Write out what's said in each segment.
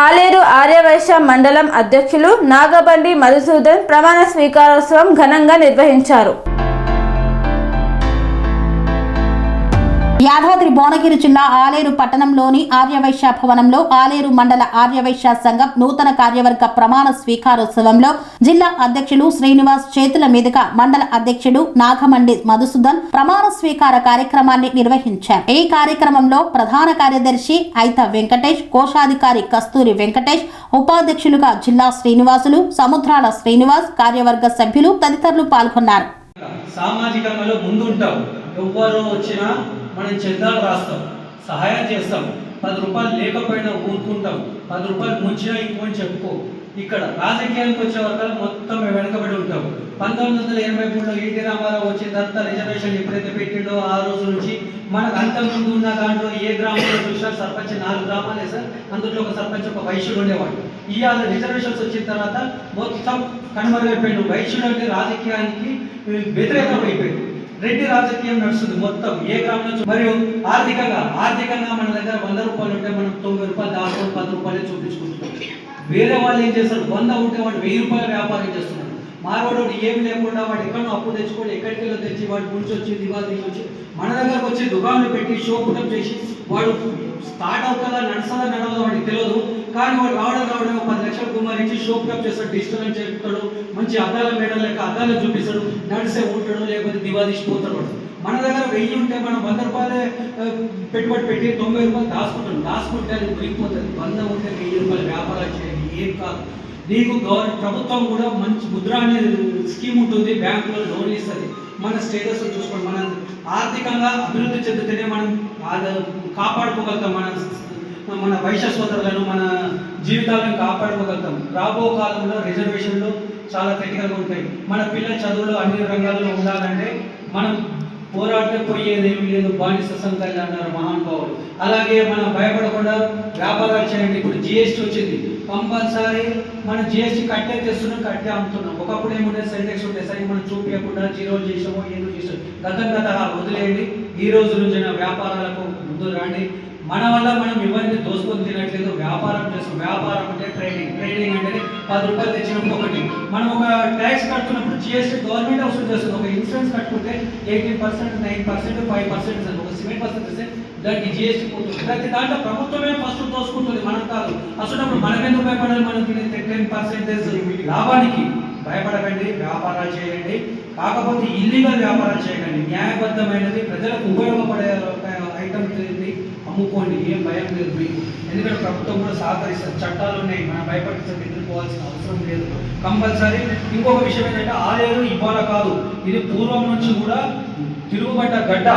ఆలేరు ఆర్యవైశ్య మండలం అధ్యక్షులు నాగబండి మధుసూదన్ ప్రమాణ స్వీకారోత్సవం ఘనంగా నిర్వహించారు. యాదాద్రి భువనగిరి జిల్లా ఆలేరు పట్టణంలోని ఆర్యవైశ్య భవనంలో ఆలేరు మండల ఆర్యవైశ్య సంఘం నూతన కార్యవర్గ ప్రమాణ స్వీకారోత్సవంలో జిల్లా అధ్యక్షులు శ్రీనివాస్ చేతుల మీదుగా మండల అధ్యక్షుడు నాగమండి మధుసూదన్ ప్రమాణ స్వీకార కార్యక్రమాన్ని నిర్వహించారు. ఈ కార్యక్రమంలో ప్రధాన కార్యదర్శి ఐత వెంకటేష్, కోశాధికారి కస్తూరి వెంకటేష్, ఉపాధ్యక్షులుగా జిల్లా శ్రీనివాసులు, సముద్రాల శ్రీనివాస్, కార్యవర్గ సభ్యులు తదితరులు పాల్గొన్నారు. సామాజికంగా ముందుంటాం. ఎవ్వరు వచ్చినా మనం చందాలు రాస్తాం, సహాయం చేస్తాం. 10 రూపాయలు లేకపోయినా ఊరుకుంటాం, 10 రూపాయలు ముంచినా ఇంకోని చెప్పుకో. ఇక్కడ రాజకీయానికి వచ్చే వరకు మొత్తం వెనకబడి ఉంటాం. 1983లో ఎన్టీ రామారావు వచ్చిన తర్వాత రిజర్వేషన్ ఎప్పుడైతే పెట్టిండో ఆ రోజు నుంచి మనకు అంతకుముందు ఉన్న దాంట్లో ఏ గ్రామంలో చూసినా సర్పంచ్ 4 గ్రామాలే సార్, అందులో ఒక సర్పంచ్ ఒక వైశ్యుడు ఉండేవాడు. ఇవాళ రిజర్వేషన్స్ వచ్చిన తర్వాత మొత్తం కనుమరుగైపోయాడు. వైశ్యుడు అంటే రాజకీయానికి వ్యతిరేకం అయిపోయింది. రెడ్డి రాజకీయం నడుస్తుంది మొత్తం ఏ గ్రామంలో. మరియు ఆర్థికంగా మన దగ్గర 100 రూపాయలు ఉంటే మనం 90 రూపాయలు దాచుకొని 10 రూపాయలు చూపించుకుంటున్నాం. వేరే వాళ్ళు ఏం చేస్తారు, 100 ఉంటే వాడు 1000 రూపాయల వ్యాపారం చేస్తున్నాడు. మారోడు ఏమి లేకుండా వాడు ఎక్కడో అప్పు తెచ్చుకొని ఎక్కడికి వెళ్ళి తెచ్చి వాడు గురించి వచ్చి దివాళీ వచ్చి మన దగ్గరకు వచ్చి దుకాణాలు పెట్టి షో పుటప్ చేసి వాడు స్టార్ట్ అవుతుందా నడుస్తుందా నడవదా వాడికి తెలియదు. కానీ వాడు రావడం 10 లక్షలు కుమారించి షో పుటప్ చేస్తాడు, డిజిటల్ అని చెప్తాడు, మంచి అద్దాల మేడలు లెక్క అద్దాలను చూపిస్తాడు, నడిసే ఉంటాడు, లేకపోతే దివాళీ పోతాడు. మన దగ్గర 1000 ఉంటే మనం 100 రూపాయలే పెట్టుబడి పెట్టి 90 రూపాయలు దాచుకుంటే అది మురిగిపోతుంది. 100 ఉంటే 1000 రూపాయలు వ్యాపారం చేయండి, ఏం కాదు. నీకు ప్రభుత్వం కూడా మంచి ముద్ర అనే స్కీమ్ ఉంటుంది, బ్యాంకులో లోన్ ఇస్తుంది. మన స్టేటస్ చూసుకోండి, మనం ఆర్థికంగా అభివృద్ధి చెందితేనే మనం కాపాడుకోగలుగుతాం. మన వైశ్య సోదరులను, మన జీవితాలను కాపాడుకోగలుగుతాం. రాబో కాలంలో రిజర్వేషన్లు చాలా క్రిటికల్గా ఉంటాయి. మన పిల్లల చదువులు అన్ని రంగాల్లో ఉండాలంటే మనం పోరాడితే పోయేదేమీ లేదు, బానిస సంఘాలు అన్నారు మహానుభావులు. అలాగే మనం భయపడకుండా వ్యాపారాలు చేయండి. ఇప్పుడు జిఎస్టీ వచ్చింది, కంపల్సరీ మనం జిఎస్టీ కట్టే తెస్తున్నాం, కట్టే అమ్ముతున్నాం. ఒకప్పుడు ఏముంటే సెంటెక్స్ ఉంటే సరే మనం చూపించకుండా జీరోలు చేసామో ఏదో చేసాం. గత వదిలేయండి. ఈ రోజు నుంచి వ్యాపారాలకు ముందు రండి. మన వల్ల మనం ఎవరిని దోసుకొని తినట్లేదు, వ్యాపారం చేస్తాం. వ్యాపారం అంటే ట్రేడింగ్ అంటే 10 రూపాయలు తెచ్చినప్పుడు ఒకటి. మనం ఒక ట్యాక్స్ కట్టుకున్నప్పుడు జిఎస్టీ గవర్నమెంట్ వసూలు చేస్తుంది. ఒక ఇన్సూరెన్స్ కట్టుకుంటే 18%, 9%, 5% ఒక 7% ఇస్తే దానికి జిఎస్టీ పోతుంది. ప్రతి దాంట్లో ప్రభుత్వమే ఫస్ట్ దోసుకుంటుంది, మనం కాదు. అసలు మనం ఎందుకు భయపడాలి? మనం తినే 10% లాభానికి భయపడకండి, వ్యాపారాలు చేయండి. కాకపోతే ఇల్లీగల్ వ్యాపారాలు చేయకండి. న్యాయబద్ధమైనది ప్రజలకు ఉపయోగపడే ఐటమ్ తిరిగి అమ్ముకోండి, ఏం భయం లేదు మీకు. ఎందుకంటే ప్రభుత్వం కూడా సహకరిస్తారు, చట్టాలు ఉన్నాయి, మనం భయపడి ఎదుర్కోవాల్సిన అవసరం లేదు. కంపల్సరీ ఇంకొక విషయం ఏంటంటే ఆలేరు ఇవాళ కాదు, ఇది పూర్వం నుంచి కూడా తిరుగుబడ్డ గడ్డ.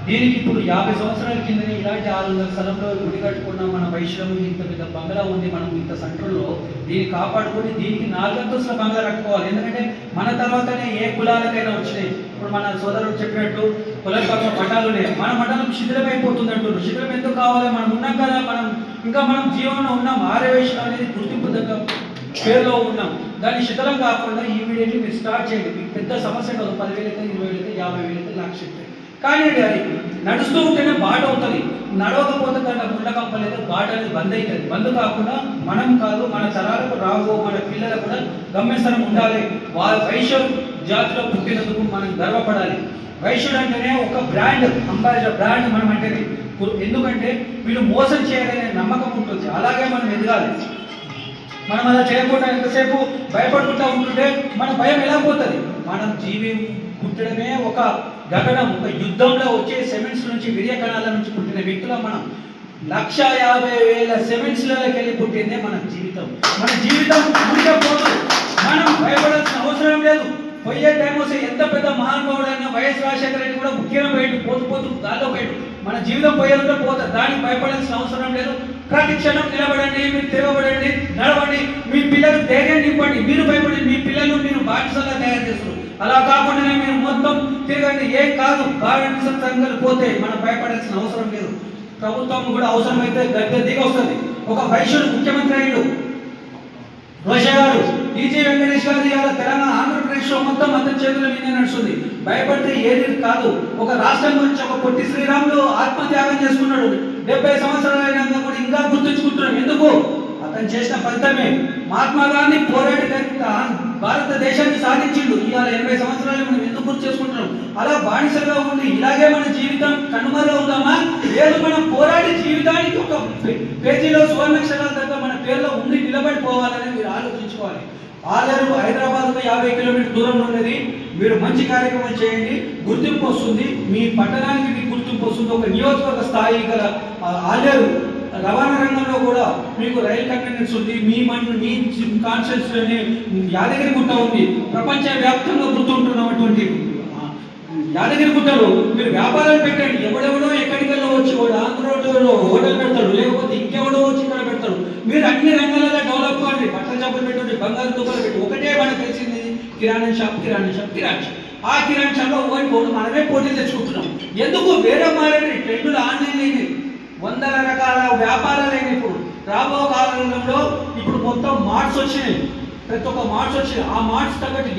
దీనికి ఇప్పుడు 50 సంవత్సరాల కిందనే ఇలాంటి 600 స్థలంలో గుడి కట్టుకున్న మన వైశ్యం ఇంత పెద్ద బంగ్లా ఉంది. మనం ఇంత సెంటర్లో దీన్ని కాపాడుకొని దీనికి 4 అంతస్తుల బంగ్లా కట్టుకోవాలి. ఎందుకంటే మన తర్వాతనే ఏ కులాలకైనా వచ్చినాయి. ఇప్పుడు మన సోదరుడు చెప్పినట్టు కులం పక్కన మఠాలు ఉన్నాయి. మన మఠాలకు శిథిలమైపోతుంది అంటున్నారు. శిథిలం ఎందుకు కావాలి? మనం ఉన్నాం కదా, మనం జీవనంలో ఉన్నాం. ఆర్యవైశ్యం అనేది గుర్తింపు దగ్గర పేరులో ఉన్నాం. దాన్ని శిథిలం కాకుండా ఇమీడియట్లీ మీరు స్టార్ట్ చేయండి. మీకు పెద్ద సమస్య కాదు. 10,000 అయితే 20,000 అయితే 50,000 అయితే 1,00,000. కానీ అది నడుస్తూ ఉంటేనే బాట అవుతుంది. నడవకపోతే దాంట్లో గుండె కంపలేదు, బాట అనేది బంద్ అవుతుంది. బంద్ కాకుండా మనం కాదు, మన తరాలకు రావు మన పిల్లలకు కూడా గమ్యస్థానం ఉండాలి. వైశ్య జాతిలో పుట్టినందుకు మనం గర్వపడాలి. వైశ్యుడు అంటేనే ఒక బ్రాండ్, అంబాసిడర్ బ్రాండ్ మనం అంటే. ఎందుకంటే వీళ్ళు మోసం చేయాలనే నమ్మకం ఉంటుంది. అలాగే మనం ఎదగాలి. మనం అలా చేయకుండా ఎంతసేపు భయపడుకుంటూ ఉంటుంటే మన భయం ఎలా పోతుంది? మనం పుట్టడమే ఒక గగనం, ఒక యుద్ధంలో వచ్చే సెమెంట్స్ నుంచి విరియ కణాల నుంచి పుట్టిన వ్యక్తులు మనం. 1,50,000 సెమెంట్స్లకి వెళ్ళి పుట్టిందే మన జీవితం. మన జీవితం ముందే పోతుంది, మనం భయపడాల్సిన అవసరం లేదు. పోయే టైం వస్తే ఎంత పెద్ద మహానుభావుడైనా వైఎస్ రాజశేఖర రెడ్డి కూడా ముఖ్యంగా పోయాడు, పోతూ గాల్లో పోయాడు. మన జీవితం పోయేదంటే పోతుంది, దానికి భయపడాల్సిన అవసరం లేదు. ప్రతి క్షణం నిలబడండి, మీరు తిరగబడండి, నడవండి. మీ పిల్లలు ధైర్యం నింపండి. మీరు భయపడి మీ పిల్లలను మీరు బాధ్యతగా తయారు చేస్తారు. అలా కాకుండా మీరు మొత్తం తిరగండి, ఏం కాదు. బాధ్యత సంఘాలు పోతే మనం భయపడాల్సిన అవసరం లేదు. ప్రభుత్వం కూడా అవసరమైతే గద్దె దిగి వస్తుంది. ఒక వైశ్యుడు ముఖ్యమంత్రి అయ్యాడు, రోష గారు, టీజీ వెంకటేష్ గారు. ఇవాళ తెలంగాణ ఆంధ్రప్రదేశ్లో మొత్తం అతని చేతుల మీదే నడుస్తుంది. భయపడితే ఏది కాదు. ఒక రాష్ట్రం గురించి ఒక పొట్టి శ్రీరాములు ఆత్మత్యాగం చేసుకున్నాడు. 70 సంవత్సరాలు అయినా కూడా ఇంకా గుర్తుంచుకుంటున్నాం. ఎందుకు? అతను చేసిన ఫలితమే. మహాత్మా గాంధీ పోరాడి భారతదేశాన్ని సాధించిండు. ఇవాళ 80 సంవత్సరాలు మనం ఎందుకు గుర్తు చేసుకుంటున్నాం? అలా బానిసలుగా ఉండి ఇలాగే మన జీవితం కనుమరుగవుతామా? లేదు, మనం పోరాడి జీవితానికి ఒక పేజీలో సువర్ణాక్షరాల దగ్గర మన పేర్లో ఉండి నిలబడిపోవాలని మీరు ఆలోచించుకోవాలి. ఆలేరు హైదరాబాద్కు 50 కిలోమీటర్ దూరంలో ఉన్నది. మీరు మంచి కార్యక్రమం చేయండి, గుర్తింపు వస్తుంది, మీ పట్టణానికి మీకు గుర్తింపు వస్తుంది. ఒక నియోజకవర్గ స్థాయి గల ఆలేరు రవాణా రంగంలో కూడా మీకు రైలు కన్వీనియన్స్ ఉంది. మీ కాన్స్టిట్యూన్సీలోనే యాదగిరి గుట్ట ఉంది. ప్రపంచ వ్యాప్తంగా గుర్తుంటున్నటువంటి యాదగిరి గుట్టలో మీరు వ్యాపారాలు పెట్టండి. ఎవడెవడో ఎక్కడికి వచ్చి వాడు ఆంధ్రలో హోటల్ పెడతాడు, లేకపోతే ఇంకెవడో వచ్చి ఇక్కడ పెడతాడు. మీరు అన్ని రంగాలలో డెవలప్ కాండి. బట్టల షాపులు పెట్టండి, బంగారు దుకాణాలు పెట్టి. ఒకటే మనకు తెలిసింది కిరాణా షాప్. ఆ కిరాణా షాప్లో ఓడిపోవడం మనమే పోటీ తెచ్చుకుంటున్నాం. ఎందుకు? వేరే మారండి, ట్రెండ్లు ఆన్లైన్ అయినాయి, వందల రకాల వ్యాపారాలు అయినాయి. ఇప్పుడు రాబో కాలంలో ఇప్పుడు మొత్తం మార్ట్స్ వచ్చినాయి, ప్రతి ఒక్క మార్ట్స్ వచ్చినాయి. ఆ మార్ట్స్ తగ్గట్టు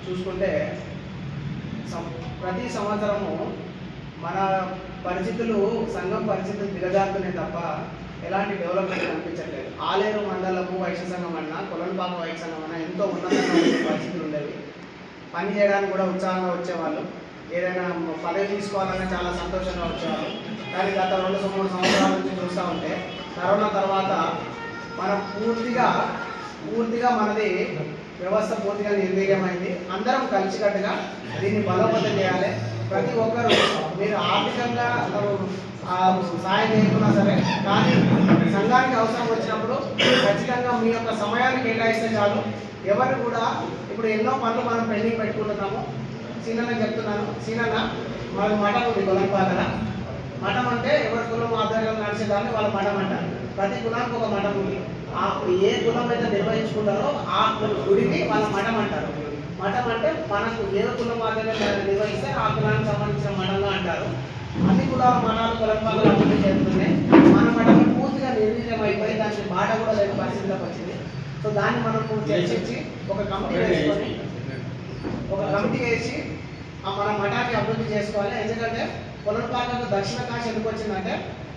చూసుకుంటే ప్రతి సంవత్సరము మన పరిస్థితులు, సంఘం పరిస్థితులు దిగజారుతున్నాయి తప్ప ఎలాంటి డెవలప్మెంట్ కనిపించట్లేదు. ఆలేరు మండలము వైశ్య సంఘం అన్నా, కొలనుపాక వైశ్య సంఘం అన్నా ఎంతో ఉన్నతంగా పరిస్థితులు ఉండేవి. పని చేయడానికి కూడా ఉత్సాహంగా వచ్చేవాళ్ళు. ఏదైనా పదవి తీసుకోవాలన్నా చాలా సంతోషంగా వచ్చేవాళ్ళు. కానీ గత 2-3 సంవత్సరాల నుంచి చూస్తూ ఉంటే కరోనా తర్వాత మనం పూర్తిగా మనది వ్యవస్థ పూర్తిగా నిర్వీర్యమైంది. అందరం కలిసికట్టుగా దీన్ని బలోపేతం చేయాలి. ప్రతి ఒక్కరూ మీరు ఆర్థికంగా సాయం చేయకున్నా సరే, కానీ సంఘానికి అవసరం వచ్చినప్పుడు ఖచ్చితంగా మీ యొక్క సమయాన్ని కేటాయిస్తే చాలు. ఎవరు కూడా ఇప్పుడు ఎన్నో పనులు మనం పెండింగ్ పెట్టుకుంటున్నాము. సీనన్న చెప్తున్నాను, సీనన్న వాళ్ళ మఠం ఉంది కొలంపాకల. మఠం అంటే ఎవరి కులం ఆధారంగా నడిచేదాన్ని వాళ్ళ మఠం అంటారు. ప్రతి కులానికి ఒక మఠం ఉంది. ఏ కులం అయితే నిర్వహించుకుంటారో ఆ గుడిని వాళ్ళ మఠం అంటారు. మఠం అంటే మనకు ఏ కులం ఆధారంగా నిర్వహిస్తే ఆ కులానికి సంబంధించిన మఠంగా అంటారు. అన్ని కులాల మఠాలు కొలంపాకలు అభివృద్ధి చేస్తున్నాయి. మన మఠం పూర్తిగా నిర్వీర్యం అయిపోయి దానికి బాట కూడా లేని పరిస్థితిలోకి వచ్చింది. సో దాన్ని మనం చర్చించి ఒక కమిటీ వేసి మన మఠాన్ని అభివృద్ధి చేసుకోవాలి. ఎందుకంటే కొలంపాకకు దక్షిణ కాశీ ఎందుకు వచ్చిందంటే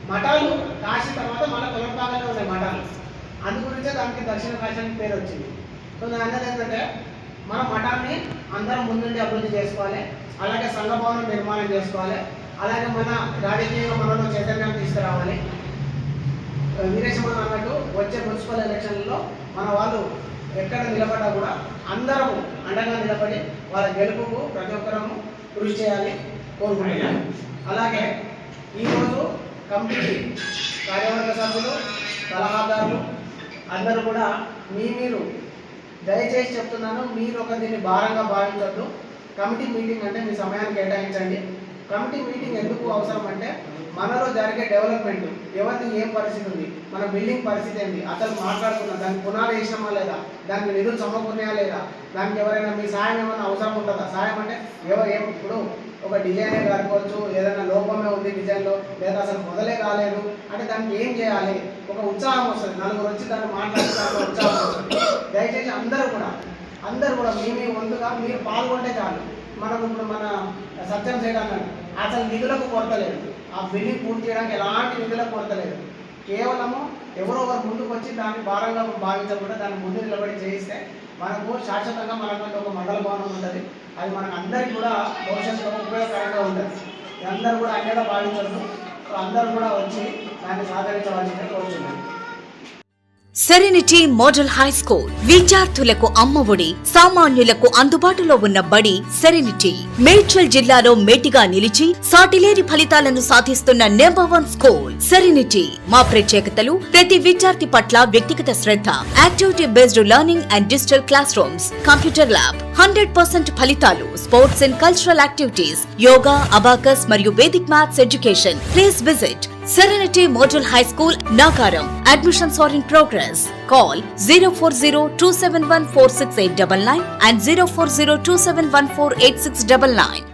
మఠాలు కాశీ తర్వాత మన కొలంపాకలో ఉన్నాయి మఠాలు. అందు గురించే దానికి దక్షిణ కాశీ అని పేరు వచ్చింది. సో నేను అనేది ఏంటంటే మన మఠాన్ని అందరం ముందుండి అభివృద్ధి చేసుకోవాలి. అలాగే సంఘ భవనం నిర్మాణం చేసుకోవాలి. అలాగే మన రాజకీయంగా మనలో చైతన్యం తీసుకురావాలి. వీరేశమన్ అన్నట్టు వచ్చే మున్సిపల్ ఎలక్షన్లలో మన వాళ్ళు ఎక్కడ నిలబడ్డా కూడా అందరము అండగా నిలబడి వాళ్ళ గెలుపుకు ప్రతి ఒక్కరము కృషి చేయాలి కోరుకుంటున్నాను. అలాగే ఈరోజు కమిటీ కార్యవర్గ సభ్యులు, సలహాదారులు అందరూ కూడా మీరు దయచేసి చెప్తున్నాను, మీరు ఒక దీన్ని భారంగా భావించద్దు. కమిటీ మీటింగ్ అంటే మీ సమయాన్ని కేటాయించండి. కమిటీ మీటింగ్ ఎందుకు అవసరం అంటే మనలో జరిగే డెవలప్మెంట్, ఎవరిది ఏం పరిస్థితి ఉంది, మన బిల్డింగ్ పరిస్థితి ఏంటి, అసలు మాట్లాడుకున్నా దానికి పునాది వేసినామా లేదా, దానికి నిధులు సమకూర్ణయా లేదా, దానికి ఎవరైనా మీ సాయం ఏమైనా అవసరం ఉంటుందా. సాయం అంటే ఇప్పుడు ఒక డిజైనే అనుకోవచ్చు, ఏదైనా లోపమే ఉంది డిజైన్లో, లేదా అసలు మొదలే కాలేదు అంటే దానికి ఏం చేయాలి, ఒక ఉత్సాహం వస్తుంది. నలుగురు వచ్చి దాన్ని మాట్లాడుతున్న ఉత్సాహం వస్తుంది. దయచేసి అందరూ కూడా మీ వంతుగా మీరు పాల్గొంటే చాలు. మనం ఇప్పుడు మన సత్యం చేయడానికి అసలు నిధులకు కొరత లేదు. ఆ బిల్డింగ్ పూర్తి చేయడానికి ఎలాంటి నిధులకు కొరత లేదు. కేవలము ఎవరో ఒకరు ముందుకు వచ్చి దాన్ని భారంగా భావించకుండా దాన్ని ముందు నిలబడి చేయిస్తే మనకు శాశ్వతంగా మనకంటే ఒక మండల భవనం ఉంటుంది. అది మనకు అందరికీ కూడా భవిష్యత్తులో ఉపయోగకరంగా ఉంటుంది. అందరూ కూడా అన్నిగా భావించదు. అందరూ కూడా వచ్చి దాన్ని సహకరించవలసిందే కోరుతున్నాను. సెరెనిటీ మోడల్ హై స్కూల్ విద్యార్థులకు అమ్మఒడి, సామాన్యులకు అందుబాటులో ఉన్న బడి సెరెనిటీ. మేడ్చల్ జిల్లాలో మేటిగా నిలిచి సాటిలేని ఫలితాలను సాధిస్తున్న నంబర్ 1 స్కూల్ సెరెనిటీ. మా ప్రత్యేకతలు ప్రతి విద్యార్థి పట్ల వ్యక్తిగత శ్రద్ధ, activity based learning and digital classrooms, computer lab, 100% ఫలితాలు, sports and cultural activities, yoga, abacus మరియు Vedic maths education. Please visit Serenity Model High School, Nagaram. Admissions are in progress. Call 040-271-46899 and 040-271-48699.